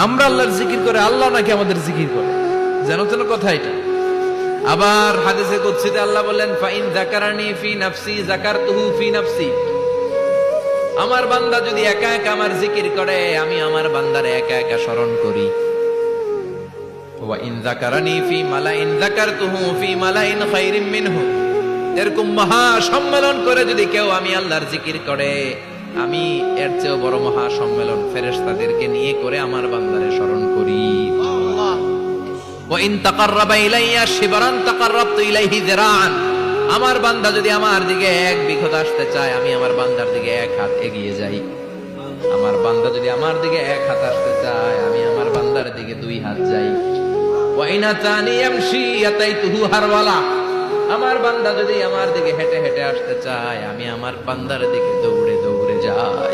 আমরা আল্লাহর জিকির করে, আল্লাহ নাকি আমাদের জিকির করে, জানো তো না কথা এটা। আবার হাদিসে কুদসিতে আল্লাহ বলেন, ফাইন যাকারানি ফি নাফসি যাকারতুহু ফি নাফসি। আমার বান্দা যদি একা একা আমার জিকির করে, আমি আমার বান্দারে একা একা স্মরণ করি। ওয়া ইন যাকারানি ফি মালাইন যাকারতুহু ফি মালাইন খায়রিম মিনহু। এরকম মহা সম্মেলন করে যদি কেউ আমি আল্লাহর জিকির করে, আমি এর চেয়েও বড় মহা সম্মেলন ফেরেশতাদেরকে নিয়ে করে আমার বান্দারে স্মরণ করি। ওয়া ইন তাকাররাবা ইলাইয়া শিবরান তাকাররাবতু ইলাইহি যিরাআন। আমার বান্দা যদি আমার দিকে এক বিঘত আসতে চায়, আমি আমার বান্দার দিকে এক হাত এগিয়ে যাই। আমার বান্দা যদি আমার দিকে এক হাত আসতে চায়, আমি আমার বান্দার দিকে দুই হাত যাই। ওয়া ইন আতানি ইয়ামশি আতাইতুহু হারওয়ালা। আমার বান্দা যদি আমার দিকে হেঁটে হেঁটে আসতে চায়, আমি আমার বান্দার দিকে দৌড়ে দৌড়ে যাই।